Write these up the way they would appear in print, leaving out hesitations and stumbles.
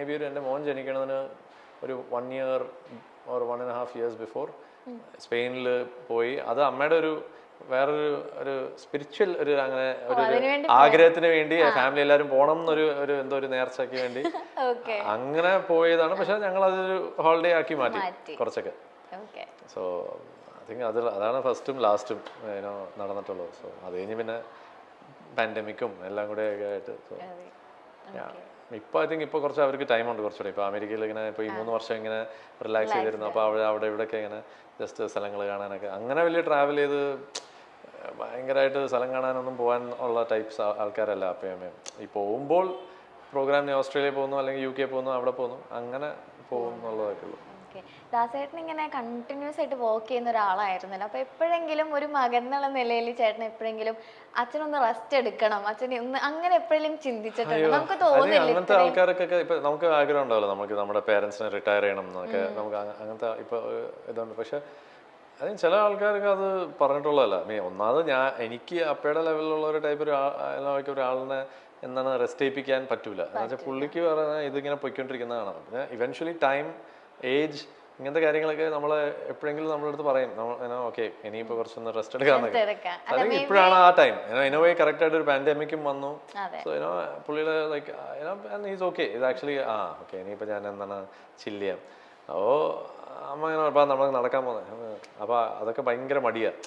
May be എൻ്റെ മോൻ ജനിക്കണതിന് ഒരു 1 year or 1.5 years ബിഫോർ സ്പെയിനിൽ പോയി. അത് അമ്മയുടെ ഒരു വേറൊരു സ്പിരിച്വൽ ഒരു അങ്ങനെ ഒരു ആഗ്രഹത്തിന് വേണ്ടി ഫാമിലി എല്ലാവരും പോകണം എന്നൊരു എന്തോ ഒരു നേർച്ചയ്ക്ക് വേണ്ടി അങ്ങനെ പോയതാണ്. പക്ഷെ ഞങ്ങൾ അതൊരു ഹോളിഡേ ആക്കി മാറ്റി കുറച്ചൊക്കെ. സോ ഐ തിങ്ക് അതാണ് ഫസ്റ്റും ലാസ്റ്റും നടന്നിട്ടുള്ളത്. സോ അത് കഴിഞ്ഞ് പിന്നെ പാൻഡമിക്കും എല്ലാം കൂടെ ഒക്കെ ആയിട്ട്. സോ ഇപ്പോൾ ഐ തിങ്ക് ഇപ്പോൾ കുറച്ച് അവർക്ക് ടൈമുണ്ട് കുറച്ചുകൂടെ. ഇപ്പോൾ അമേരിക്കയിൽ ഇങ്ങനെ ഇപ്പോൾ ഈ 3 വർഷം ഇങ്ങനെ റിലാക്സ് ചെയ്തിരുന്നു. അപ്പോൾ അവിടെ ഇവിടെയൊക്കെ ഇങ്ങനെ ജസ്റ്റ് സ്ഥലങ്ങൾ കാണാനൊക്കെ അങ്ങനെ വലിയ ട്രാവൽ ചെയ്ത് ഭയങ്കരമായിട്ട് സ്ഥലം കാണാനൊന്നും പോകാൻ ഉള്ള ടൈപ്സ് ആൾക്കാരല്ല അപ്പം അമ്മയും. ഈ പോകുമ്പോൾ പ്രോഗ്രാമിന് ഓസ്ട്രേലിയ പോകുന്നു അല്ലെങ്കിൽ UK പോകുന്നു, അവിടെ പോകുന്നു, അങ്ങനെ പോകുന്നുള്ളതൊക്കെ ഉള്ളൂ. ദാസേട്ടൻ ഇങ്ങനെ കണ്ടിന്യൂസ് ആയിട്ട് വർക്ക് ചെയ്യുന്ന ഒരാളായിരുന്നല്ലോ. അപ്പൊ എപ്പോഴെങ്കിലും ഒരു മകൻ എന്നുള്ള നിലയിൽ ചേട്ടൻ എപ്പോഴെങ്കിലും അച്ഛനൊന്ന് റെസ്റ്റ് എടുക്കണം, അച്ഛനെ ഒന്ന് അങ്ങനെ എപ്പോഴെങ്കിലും ചിന്തിച്ചിട്ടുണ്ടോ? നമുക്ക് തോന്നുന്നില്ല അങ്ങനത്തെ ആൾക്കാർക്കൊക്കെ ഇപ്പൊ നമുക്ക് ആഗ്രഹം ഉണ്ടാവല്ലോ, നമുക്ക് നമ്മുടെ പേരൻസിനെ റിട്ടയർ ചെയ്യണം എന്നൊക്കെ നമുക്ക് അങ്ങനത്തെ ഇപ്പൊ ഇതുണ്ട്. പക്ഷെ അതിന് ചില ആൾക്കാർക്ക് അത് പറഞ്ഞിട്ടുള്ളതല്ല. ഒന്നാമത് എനിക്ക് അപ്പയുടെ ലെവലിലുള്ള ഒരു ടൈപ്പ് ഒരാളിനെ എന്താണ് റെസ്റ്റ് ചെയ്യിപ്പിക്കാൻ പറ്റൂല. എന്നുവെച്ചാൽ പുള്ളിക്ക് പറഞ്ഞാൽ ഇതിങ്ങനെ പൊയ്ക്കൊണ്ടിരിക്കുന്നതാണ്. പിന്നെ ഇവൻച്വലി ടൈം, ഏജ്, ഇങ്ങനത്തെ കാര്യങ്ങളൊക്കെ നമ്മളെ എപ്പോഴെങ്കിലും നമ്മുടെ അടുത്ത് പറയും, ഓക്കെ ഇനിയിപ്പോൾ കുറച്ചൊന്ന് റെസ്റ്റ് എടുക്കാന്നൊക്കെ. അല്ലെങ്കിൽ ഇപ്പോഴാണ് ആ ടൈം. ഇനോവേ കറക്റ്റ് ആയിട്ട് ഒരു പാൻഡമിക്കും വന്നു. സോ പുള്ളിയുടെ ലൈക്ക് ഈസ് ഓക്കെ, ഇത് ആക്ച്വലി ഓക്കെ ഇനിയിപ്പോൾ ഞാൻ എന്താണ് ചില്ല് ചെയ്യാം. അപ്പോൾ അമ്മ ഇങ്ങനെ പറഞ്ഞാൽ നമ്മൾ നടക്കാൻ പോകുന്നത്. അപ്പോൾ അതൊക്കെ ഭയങ്കര മടിയാണ്.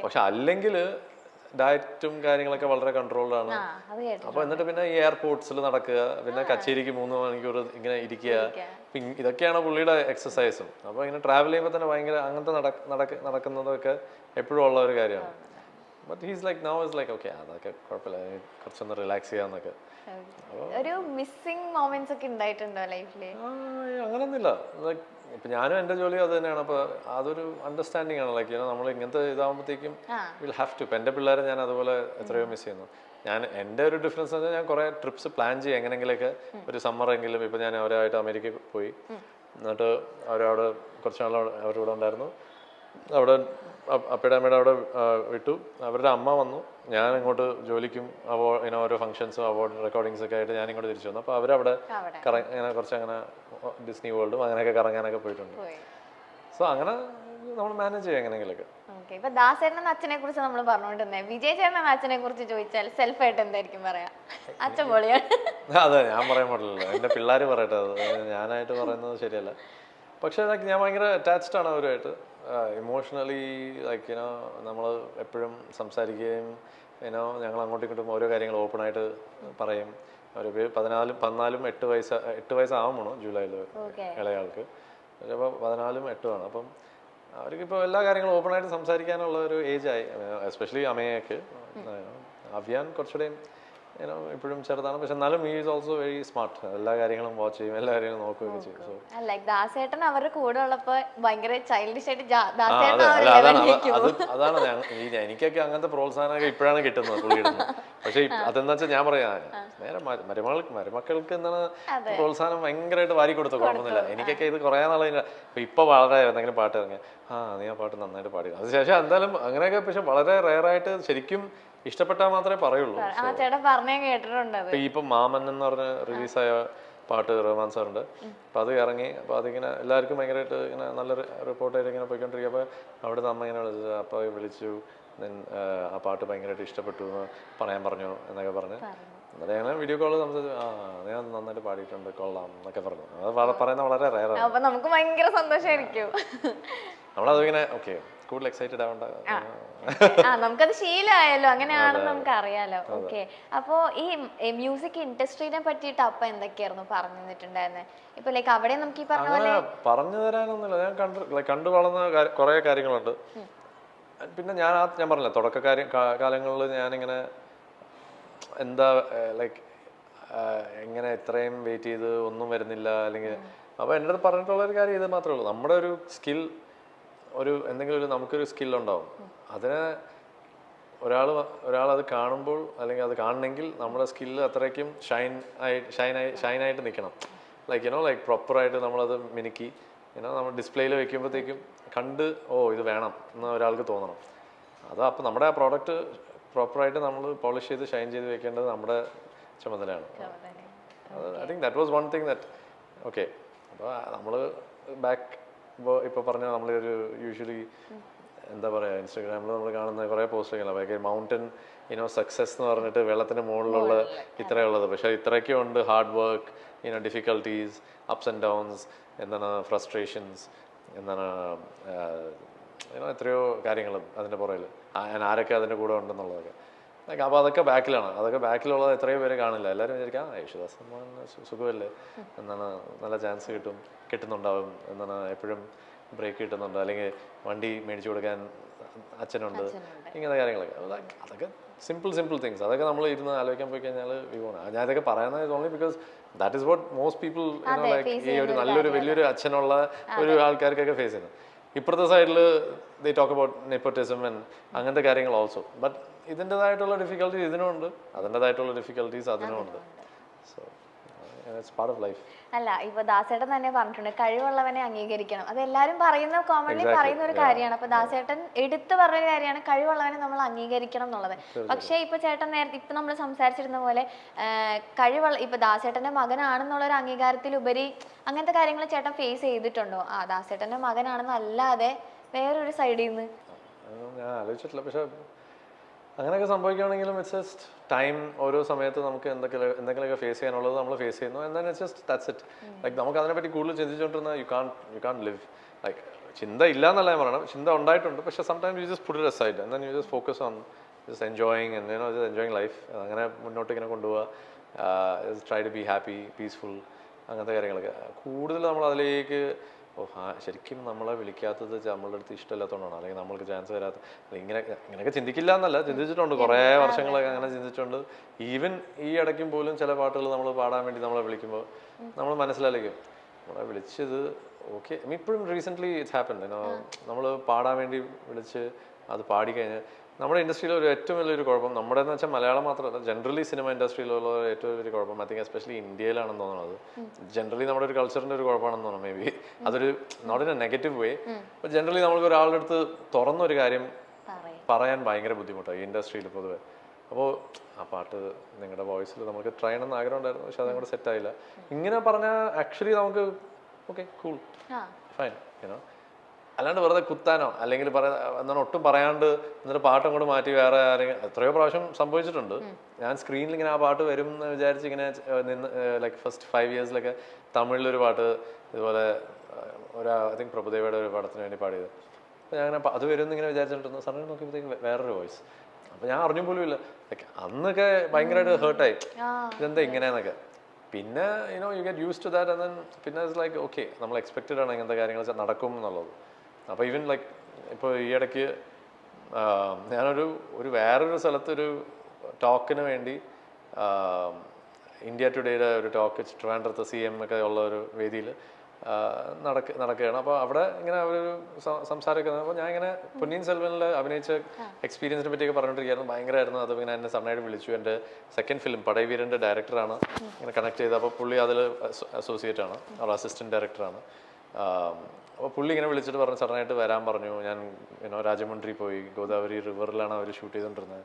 പക്ഷെ അല്ലെങ്കിൽ ഡയറ്റും കാര്യങ്ങളൊക്കെ വളരെ കൺട്രോൾഡ് ആണ്. അപ്പോൾ എന്നിട്ട് പിന്നെ ഈ എയർപോർട്ട്സിൽ നടക്കുക, പിന്നെ കച്ചേരിക്ക് 3 മണിക്കൂർ ഇങ്ങനെ ഇരിക്കുക, ഇതൊക്കെയാണ് പുള്ളിയുടെ എക്സസൈസും. അപ്പോൾ ഇങ്ങനെ ട്രാവൽ ചെയ്യുമ്പോൾ തന്നെ ഭയങ്കര അങ്ങനത്തെ നടക്കുന്നതൊക്കെ എപ്പോഴും ഉള്ള ഒരു കാര്യമാണ്. But he's like now is like okay അതൊക്കെ കുഴപ്പമില്ല, കുറച്ചൊന്ന് റിലാക്സ് ചെയ്യാന്നൊക്കെ. ഒരു മിസ്സിംഗ് മൊമെന്റ്സ് ഒക്കെ ഉണ്ടായിട്ടുണ്ടോ ലൈഫിൽ? അങ്ങനൊന്നുമില്ല. ലൈക്ക് ഇപ്പൊ ഞാനും എന്റെ ജോലി അത് തന്നെയാണ്. അപ്പൊ അതൊരു അണ്ടർസ്റ്റാൻഡിങ് ആണ്. ലൈക്ക് നമ്മൾ ഇങ്ങനത്തെ ഇതാകുമ്പോഴത്തേക്കും വിൽ ഹാവ് ടു. ഇപ്പൊ എന്റെ പിള്ളേരെ ഞാൻ അതുപോലെ എത്രയോ മിസ് ചെയ്യുന്നു. എൻ്റെ ഒരു ഡിഫറൻസ് എന്ന് വെച്ചാൽ ഞാൻ കുറെ ട്രിപ്സ് പ്ലാൻ ചെയ്യും എങ്ങനെങ്കിലൊക്കെ. ഒരു സമ്മറെങ്കിലും ഇപ്പൊ ഞാൻ അവരായിട്ട് അമേരിക്കയിൽ പോയി, എന്നിട്ട് അവരവിടെ കുറച്ച് നാൾ അവരുടെ കൂടെ ഉണ്ടായിരുന്നു. അവിടെ അപ്പയുടെ അമ്മയുടെ അവിടെ വിട്ടു. അവരുടെ അമ്മ വന്നു, ഞാൻ ഇങ്ങോട്ട് ജോലിക്കും ഓരോ ഫംഗ്ഷൻസും അവാർഡ് റെക്കോർഡിങ്സ് ഒക്കെ ആയിട്ട് ഞാൻ ഇങ്ങോട്ട് തിരിച്ചു വന്നു. അപ്പോൾ അവരവിടെ ഇങ്ങനെ കുറച്ച് അങ്ങനെ ഡിസ്നി വേൾഡും അങ്ങനെയൊക്കെ കറങ്ങാനൊക്കെ പോയിട്ടുണ്ട്. സോ അങ്ങനെ നമ്മൾ മാനേജ് ചെയ്യാം എങ്ങനെയെങ്കിലൊക്കെ. ഇപ്പൊ ദാസേട്ടൻ അച്ഛനെ കുറിച്ച് നമ്മൾ പറഞ്ഞുകൊണ്ടിരുന്നേ, വിജയ് ചേട്ടൻ അച്ഛനെ കുറിച്ച് ചോദിച്ചാൽ സെൽഫായിട്ട് എന്തായിരിക്കും പറയാ? അച്ഛൻ പൊളിയാണ്. അതെ, ഞാൻ പറയാൻ പാടില്ലല്ലോ, എൻ്റെ പിള്ളേർ പറയട്ടെ. അത് ഞാനായിട്ട് പറയുന്നത് ശരിയല്ല. പക്ഷേ ഞാൻ ഭയങ്കര അറ്റാച്ച്ഡ് ആണ് അവരുമായിട്ട്. ഇമോഷണലി ലൈക്ക് നമ്മൾ എപ്പോഴും സംസാരിക്കുകയും ഞങ്ങൾ അങ്ങോട്ടും ഇങ്ങോട്ടും ഓരോ കാര്യങ്ങൾ ഓപ്പണായിട്ട് പറയും. അവർ 14 8 വയസ്സാവുമ്പോൾ ജൂലൈയിൽ ഇളയാൾക്ക്. അപ്പോൾ 14 8 അപ്പം അവർക്കിപ്പോൾ എല്ലാ കാര്യങ്ങളും ഓപ്പണായിട്ട് സംസാരിക്കാനുള്ള ഒരു ഏജായി. എസ്പെഷ്യലി അമ്മയൊക്കെ. അവിയാൻ കുറച്ചുകൂടെയും ഇപ്പോഴും ചെറുതാണ്, പക്ഷെ എന്നാലും he is also very smart. എല്ലാ കാര്യങ്ങളും വാച്ച് ചെയ്യും, എല്ലാ കാര്യങ്ങളും നോക്കുകയൊക്കെ ചെയ്യും. സോ ലൈക്ക് ദാസേട്ടൻ അവരുടെ കൂടെ ഉള്ളപ്പോൾ ഭയങ്കര ചൈൽഡിഷ് ആയിട്ട് അതാണ് എനിക്കൊക്കെ അങ്ങനത്തെ പ്രോത്സാഹനമൊക്കെ ഇപ്പോഴാണ് കിട്ടുന്നത് പുള്ളിയുടെ. പക്ഷെ അതെന്താ വെച്ചാൽ ഞാൻ പറയാ നേരെ മരുമക്കൾക്ക് എന്താണ് പ്രോത്സാഹനം ഭയങ്കരമായിട്ട് വാരി കൊടുത്തു, കുഴപ്പമൊന്നുമില്ല. എനിക്കൊക്കെ ഇത് കുറേ നാളെ ഇപ്പൊ വളരെ എന്തെങ്കിലും പാട്ട് ഇറങ്ങിയ നീ ആ പാട്ട് നന്നായിട്ട് പാടി. അതിനുശേഷം എന്തായാലും അങ്ങനെയൊക്കെ. പക്ഷെ വളരെ റെയറായിട്ട് ശരിക്കും ഇഷ്ടപ്പെട്ടാൽ മാത്രമേ പറയുള്ളൂ. ഇപ്പൊ മാമൻ എന്ന് പറഞ്ഞ റിലീസായ പാട്ട് റഹ്മാൻ സാറുണ്ട്. അപ്പൊ അത് ഇറങ്ങി. അപ്പൊ അതിങ്ങനെ എല്ലാവർക്കും ഭയങ്കരമായിട്ട് ഇങ്ങനെ നല്ല റിപ്പോർട്ടായിട്ട് ഇങ്ങനെ പോയിക്കൊണ്ടിരിക്കുക. അപ്പൊ അവിടുന്ന് അമ്മ ഇങ്ങനെ വിളിച്ചു, അപ്പൊ വിളിച്ചു, ആ പാട്ട് ഭയങ്കരമായിട്ട് ഇഷ്ടപ്പെട്ടു എന്ന് പറയാൻ പറഞ്ഞു എന്നൊക്കെ പറഞ്ഞ്. എന്നിട്ട് ഞങ്ങൾ വീഡിയോ കോള് സംസാരിച്ചു, ഞാൻ നന്നായിട്ട് പാടിയിട്ടുണ്ട്, കൊള്ളാം എന്നൊക്കെ പറഞ്ഞു. അത് പറയുന്നത് വളരെ റെയറാണ്. നമുക്ക് ഭയങ്കര സന്തോഷമായിരിക്കും. നമ്മളതിങ്ങനെ ഓക്കെ കൂടുതൽ എക്സൈറ്റഡ് ആവണ്ട, നമുക്കത് ശീലമായല്ലോ, അങ്ങനെയാണെന്ന് നമുക്ക് അറിയാലോ. ഓക്കെ, അപ്പോ ഈ മ്യൂസിക് ഇൻഡസ്ട്രീനെ പറ്റിയിട്ട് അപ്പൊ എന്തൊക്കെയായിരുന്നു പറഞ്ഞു തന്നിട്ടുണ്ടായിരുന്നത്? ഇപ്പൊ ലൈക്ക് അവിടെ നമുക്ക് ഈ പറഞ്ഞ പോലെ പറഞ്ഞു തരാനൊന്നുമില്ല. ഞാൻ കണ്ടു വളർന്ന കുറെ കാര്യങ്ങളുണ്ട്. പിന്നെ ഞാൻ പറഞ്ഞില്ല, കാലങ്ങളിൽ ഞാനിങ്ങനെ എന്താ ലൈക്ക് എങ്ങനെ ഇത്രയും വെയിറ്റ് ചെയ്ത് ഒന്നും വരുന്നില്ല അല്ലെങ്കിൽ. അപ്പോൾ എൻ്റെ അടുത്ത് പറഞ്ഞിട്ടുള്ള ഒരു കാര്യം ഇത് മാത്രമേ ഉള്ളൂ. നമ്മുടെ ഒരു സ്കിൽ, എന്തെങ്കിലും നമുക്കൊരു സ്കില്ലുണ്ടാവും. അതിനെ ഒരാളത് കാണുമ്പോൾ അല്ലെങ്കിൽ അത് കാണണമെങ്കിൽ നമ്മുടെ സ്കില്ല് അത്രയ്ക്കും ഷൈനായിട്ട് നിൽക്കണം. ലൈക്ക് പ്രോപ്പറായിട്ട് നമ്മളത് മിനുക്കി നമ്മൾ ഡിസ്പ്ലേയിൽ വെക്കുമ്പോഴത്തേക്കും കണ്ട് ഇത് വേണം എന്ന് ഒരാൾക്ക് തോന്നണം. അപ്പോൾ നമ്മുടെ ആ പ്രോഡക്റ്റ് പ്രോപ്പറായിട്ട് നമ്മൾ പോളിഷ് ചെയ്ത് ഷൈൻ ചെയ്ത് വെക്കേണ്ടത് നമ്മുടെ ചുമതലയാണ്. I think that was one thing that okay. അപ്പോൾ നമ്മൾ ബാക്ക് ഇപ്പോൾ പറഞ്ഞ നമ്മളൊരു യൂഷ്വലി എന്താ പറയുക, ഇൻസ്റ്റാഗ്രാമിൽ നമ്മൾ കാണുന്ന കുറേ പോസ്റ്റുകളാണ് ഭയങ്കര മൗണ്ടൻ സക്സസ് എന്ന് പറഞ്ഞിട്ട് വെള്ളത്തിന് മുകളിലുള്ള ഇത്രയുള്ളത്. പക്ഷേ ഇത്രയൊക്കെ ഉണ്ട് hard work, difficulties, ups and downs, എന്താണ് ഫ്രസ്ട്രേഷൻസ്, എന്താണ് എത്രയോ കാര്യങ്ങൾ അതിൻ്റെ പുറകിൽ, ആരൊക്കെ അതിൻ്റെ കൂടെ ഉണ്ടെന്നുള്ളതൊക്കെ. അപ്പോൾ അതൊക്കെ ബാക്കിലാണ്. അതൊക്കെ ബാക്കിലുള്ളത് എത്രയോ പേര് കാണില്ല. എല്ലാവരും വിചാരിക്കാം യേശുദാസ് സുഖമല്ലേ, എന്താണ് നല്ല ചാൻസ് കിട്ടുന്നുണ്ടാവും, എന്താണ് എപ്പോഴും ബ്രേക്ക് കിട്ടുന്നുണ്ട്, അല്ലെങ്കിൽ വണ്ടി മേടിച്ചു കൊടുക്കാൻ അച്ഛനുണ്ട്, ഇങ്ങനത്തെ കാര്യങ്ങളൊക്കെ. അതൊക്കെ സിമ്പിൾ തിങ്സ്. അതൊക്കെ നമ്മൾ ഇരുന്ന് ആലോചിക്കാൻ പോയി കഴിഞ്ഞാൽ ഞാൻ ഇതൊക്കെ പറയുന്നത് only because that is what most people like ഈ ഒരു നല്ലൊരു വലിയൊരു അച്ഛനുള്ള ഒരു ആൾക്കാർക്കൊക്കെ ഫേസ് ചെയ്യുന്നത്. ഇപ്പുറത്തെ സൈഡിൽ ദേ ടോക്ക് അബൌട്ട് നെപ്പോട്ടിസം അങ്ങനത്തെ കാര്യങ്ങൾ ഓൾസോ. ബട്ട് ഇതിൻ്റെതായിട്ടുള്ള ഡിഫിക്കൽട്ടീസ് ഇതിനുണ്ട്, അതിൻ്റെതായിട്ടുള്ള ഡിഫിക്കൽട്ടീസ് അതിനുമുണ്ട്. So it's part of life. അല്ല, ഇപ്പൊ ദാസേട്ടൻ തന്നെ പറഞ്ഞിട്ടുണ്ട് കഴിവുള്ളവനെ അംഗീകരിക്കണം. അത് എല്ലാവരും പറയുന്ന കോമൺലി പറയുന്ന ഒരു കാര്യമാണ്. അപ്പൊ ദാസേട്ടൻ എടുത്തു പറഞ്ഞൊരു കാര്യമാണ് കഴിവുള്ളവനെ നമ്മൾ അംഗീകരിക്കണം എന്നുള്ളത്. പക്ഷേ ഇപ്പൊ ചേട്ടൻ നേരത്തെ ഇപ്പൊ നമ്മൾ സംസാരിച്ചിരുന്ന പോലെ ഇപ്പൊ ദാസേട്ടന്റെ മകനാണെന്നുള്ള ഒരു അംഗീകാരത്തിലുപരി അങ്ങനത്തെ കാര്യങ്ങൾ ചേട്ടൻ ഫേസ് ചെയ്തിട്ടുണ്ടോ? ദാസേട്ടന്റെ മകനാണെന്നല്ലാതെ വേറൊരു സൈഡിൽ നിന്ന് ഞാൻ ആലോചിച്ചിട്ടില്ല. പക്ഷെ അങ്ങനെയൊക്കെ സംഭവിക്കുകയാണെങ്കിലും ഇറ്റ്സ് ജസ്റ്റ് ടൈം. ഓരോ സമയത്ത് നമുക്ക് എന്തെങ്കിലുമൊക്കെ ഫേസ് ചെയ്യാനുള്ളത് നമ്മൾ ഫേസ് ചെയ്യുന്നു. എന്നാൽ it's just that's it. Like നമുക്ക് അതിനെപ്പറ്റി കൂടുതൽ ചിന്തിച്ചുകൊണ്ടിരുന്ന യു കാൺ ലിവ്. ലൈക്ക് ചിന്ത ഇല്ല എന്നല്ല ഞാൻ പറയണം, ചിന്ത ഉണ്ടായിട്ടുണ്ട്. പക്ഷേ sometimes you just put it aside and then you just focus on just enjoying just enjoying life. അങ്ങനെ മുന്നോട്ട് ഇങ്ങനെ കൊണ്ടുപോവുക, try to be happy, peaceful, അങ്ങനത്തെ കാര്യങ്ങളൊക്കെ. കൂടുതൽ നമ്മൾ അതിലേക്ക് ശരിക്കും നമ്മളെ വിളിക്കാത്തത് നമ്മളുടെ അടുത്ത് ഇഷ്ടമില്ലാത്തതുകൊണ്ടാണ്, അല്ലെങ്കിൽ നമ്മൾക്ക് ചാൻസ് തരാത്ത, ഇങ്ങനെയൊക്കെ ചിന്തിക്കില്ല എന്നല്ല, ചിന്തിച്ചിട്ടുണ്ട് കുറേ വർഷങ്ങളൊക്കെ അങ്ങനെ ചിന്തിച്ചിട്ടുണ്ട്. ഈവൻ ഈ ഇടയ്ക്കും പോലും ചില പാട്ടുകൾ നമ്മൾ പാടാൻ വേണ്ടി നമ്മളെ വിളിക്കുമ്പോൾ നമ്മൾ മനസ്സിലായിരിക്കും നമ്മളെ വിളിച്ചത് ഓക്കെ. ഇപ്പോഴും റീസെൻ്റ്ലി ഇറ്റ്സ് ഹാപ്പൻ, നമ്മൾ പാടാൻ വേണ്ടി വിളിച്ച് അത് പാടിക്കഴിഞ്ഞാൽ നമ്മുടെ ഇൻഡസ്ട്രിയിലെ ഒരു ഏറ്റവും വലിയൊരു കുഴപ്പം, നമ്മുടെ എന്ന് വെച്ചാൽ മലയാളം മാത്രമല്ല ജനറലി സിനിമ ഇൻഡസ്ട്രിയിലുള്ള ഏറ്റവും വലിയ കുഴപ്പം ഐ തിങ്ക് എസ്പെഷ്യലി ഇന്ത്യയിലാണെന്ന് തോന്നുന്നത്. ജനറലി നമ്മുടെ ഒരു കൾച്ചറിൻ്റെ ഒരു കുഴപ്പമാണെന്ന് തോന്നുന്നു. മേ ബി അതൊരു not in a negative way. അപ്പോൾ ജനറലി നമ്മൾക്ക് ഒരാളുടെ അടുത്ത് തുറന്നൊരു കാര്യം പറയാൻ ഭയങ്കര ബുദ്ധിമുട്ടാണ് ഈ ഇൻഡസ്ട്രിയിൽ പൊതുവെ. അപ്പോൾ ആ പാട്ട് നിങ്ങളുടെ വോയിസിൽ നമുക്ക് ട്രൈ ചെയ്യണമെന്ന് ആഗ്രഹം ഉണ്ടായിരുന്നു, പക്ഷെ അതങ്ങോട്ട് സെറ്റായില്ല. ഇങ്ങനെ പറഞ്ഞാൽ ആക്ച്വലി നമുക്ക് ഓക്കെ കൂൾ ഫൈൻ അല്ലാണ്ട് വെറുതെ കുത്താനോ അല്ലെങ്കിൽ എന്താണ് ഒട്ടും പറയാണ്ട് എന്നിട്ട് പാട്ടും കൂടെ മാറ്റി വേറെ ആരെങ്കിലും എത്രയോ പ്രാവശ്യം സംഭവിച്ചിട്ടുണ്ട്. ഞാൻ സ്ക്രീനിൽ ഇങ്ങനെ ആ പാട്ട് വരും എന്ന് വിചാരിച്ച് ഇങ്ങനെ നിന്ന് ലൈക്ക് ഫസ്റ്റ് 5 ഇയേഴ്സിലൊക്കെ തമിഴിലൊരു പാട്ട് ഇതുപോലെ ഐ തിങ്ക് പ്രഭുദേവയുടെ ഒരു പടത്തിന് വേണ്ടി പാടിയത്. അപ്പോൾ ഞാൻ അങ്ങനെ അത് വരും എന്നിങ്ങനെ വിചാരിച്ചിട്ടുണ്ട്. സമയം നോക്കിയപ്പോഴത്തേക്കും വേറൊരു വോയിസ്. അപ്പോൾ ഞാൻ അറിഞ്ഞു പോലും ഇല്ല. ലൈക്ക് അന്നൊക്കെ ഭയങ്കരമായിട്ട് ഹേർട്ടായി, ഇതെന്താ ഇങ്ങനെയെന്നൊക്കെ. പിന്നെ you get use to that. പിന്നെ ഇറ്റ്സ് ലൈക്ക് ഓക്കെ, നമ്മൾ എക്സ്പെക്റ്റഡ് ആണ് ഇങ്ങനത്തെ കാര്യങ്ങൾ നടക്കും എന്നുള്ളത്. അപ്പോൾ ഈവൻ ലൈക്ക് ഇപ്പോൾ ഈ ഇടയ്ക്ക് ഞാനൊരു വേറൊരു സ്ഥലത്തൊരു ടോക്കിന് വേണ്ടി ഇന്ത്യ ടുഡേയുടെ ഒരു ടോക്ക് ട്രിവാൻഡ്രത്ത് CM ഒക്കെ ഉള്ള ഒരു വേദിയിൽ നടക്കുകയാണ്. അപ്പോൾ അവിടെ ഇങ്ങനെ അവരൊരു സംസാരമൊക്കെ. അപ്പോൾ ഞാൻ ഇങ്ങനെ പൊന്നിയിൻ സെൽവനിൽ അഭിനയിച്ച എക്സ്പീരിയൻസിനെ പറ്റിയൊക്കെ പറഞ്ഞിട്ടിരിക്കുന്നു. ഭയങ്കരമായിരുന്നു. അത് ഇങ്ങനെ എന്നെ സണ്ണായിട്ട് വിളിച്ചു. എൻ്റെ സെക്കൻഡ് ഫിലിം പടൈവീരൻ്റെ ഡയറക്ടറാണ് ഇങ്ങനെ കണക്ട് ചെയ്തത്. അപ്പോൾ പുള്ളി അതിൽ അസോസിയേറ്റ് ആണ്, അവർ അസിസ്റ്റൻറ്റ് ഡയറക്ടറാണ്. അപ്പോൾ പുള്ളി ഇങ്ങനെ വിളിച്ചിട്ട് പറഞ്ഞു സഡനായിട്ട് വരാൻ പറഞ്ഞു. ഞാൻ രാജമുണ്ട്രി പോയി, ഗോദാവരി റിവറിലാണ് അവർ ഷൂട്ട് ചെയ്തുകൊണ്ടിരുന്നത്.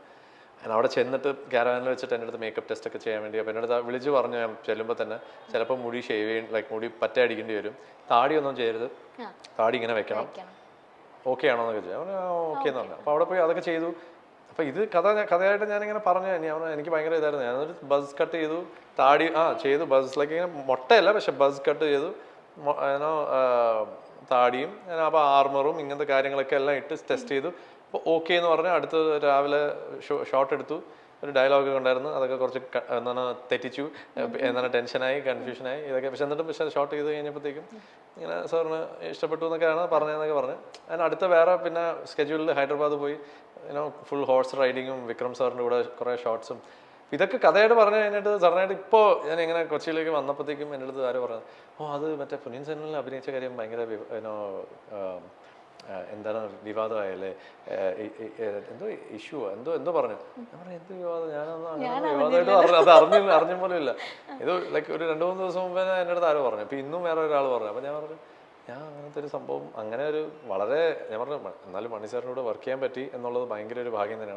ഞാൻ അവിടെ ചെന്നിട്ട് ക്യാരവാനിൽ വെച്ചിട്ട് എൻ്റെ അടുത്ത് മേക്കപ്പ് ടെസ്റ്റ് ഒക്കെ ചെയ്യാൻ വേണ്ടി. അപ്പോൾ എൻ്റെ അടുത്ത് വിളിച്ച് പറഞ്ഞു ഞാൻ ചെല്ലുമ്പോൾ തന്നെ ചിലപ്പോൾ മുടി ഷേവ് ചെയ്യും, ലൈക്ക് മുടി പറ്റ അടിക്കേണ്ടി വരും, താടിയൊന്നും ചെയ്യരുത്, താടി ഇങ്ങനെ വെക്കണം, ഓക്കെ ആണോ എന്നൊക്കെ ചെയ്യാം. അവന് ഓക്കെ എന്ന് പറഞ്ഞു. അപ്പോൾ അവിടെ പോയി അതൊക്കെ ചെയ്തു. അപ്പോൾ ഇത് കഥയായിട്ട് ഞാനിങ്ങനെ പറഞ്ഞു. എനിക്ക് ഭയങ്കര ഇതായിരുന്നു. ഞാനൊരു ബസ് കട്ട് ചെയ്തു, താടി ചെയ്തു, ബസ്സിലേക്ക് ഇങ്ങനെ മൊട്ടയല്ല പക്ഷെ ബസ് കട്ട് ചെയ്തു, താടിയും അപ്പോൾ ആർമറും ഇങ്ങനത്തെ കാര്യങ്ങളൊക്കെ എല്ലാം ഇട്ട് ടെസ്റ്റ് ചെയ്തു. അപ്പോൾ ഓക്കെ എന്ന് പറഞ്ഞ് അടുത്ത് രാവിലെ ഷോട്ട് എടുത്തു. ഒരു ഡയലോഗ് ഉണ്ടായിരുന്നു, അതൊക്കെ കുറച്ച് തെറ്റിച്ചു, ടെൻഷനായി, കൺഫ്യൂഷനായി ഇതൊക്കെ. പക്ഷെ ഷോട്ട് ചെയ്ത് കഴിഞ്ഞപ്പോഴത്തേക്കും ഇങ്ങനെ സാറിന് ഇഷ്ടപ്പെട്ടു എന്നൊക്കെയാണ് പറഞ്ഞതെന്നൊക്കെ പറഞ്ഞ്. അതിന് അടുത്ത വേറെ പിന്നെ സ്കെഡ്യൂളിൽ ഹൈദരാബാദ് പോയി ഫുൾ ഹോഴ്സ് റൈഡിങ്ങും വിക്രം സാറിൻ്റെ കൂടെ കുറേ ഷോട്ട്സും ഇതൊക്കെ കഥയായിട്ട് പറഞ്ഞു കഴിഞ്ഞിട്ട് സഡനായിട്ട് ഇപ്പോൾ ഞാൻ ഇങ്ങനെ കൊച്ചിയിലേക്ക് വന്നപ്പോഴത്തേക്കും എൻ്റെ അടുത്ത് ആരോ പറഞ്ഞു, അത് മറ്റേ പൊന്നിയിൻ സെൽവനിൽ അഭിനയിച്ച കാര്യം ഭയങ്കര എന്താണ് വിവാദമായല്ലേ, എന്തോ ഇഷ്യൂ എന്തോ പറഞ്ഞു. ഞാൻ പറഞ്ഞു എന്ത് വിവാദം, ഞാനൊന്നും വിവാദമായിട്ട് അത് അറിഞ്ഞ പോലും ഇല്ല. ഇത് ലൈക്ക് ഒരു 2-3 ദിവസം മുമ്പേ എൻ്റെ അടുത്ത് ആരോ പറഞ്ഞു. അപ്പോൾ ഇന്നും വേറെ ഒരാൾ പറഞ്ഞു. അപ്പോൾ ഞാൻ പറഞ്ഞു ഞാൻ അങ്ങനത്തെ ഒരു സംഭവം അങ്ങനെ ഒരു വളരെ ഞാൻ പറഞ്ഞു എന്നാലും മണി സാറിനോട് വർക്ക് ചെയ്യാൻ പറ്റി എന്നുള്ളത് ഭയങ്കര ഒരു ഭാഗ്യം തന്നെയാണ്.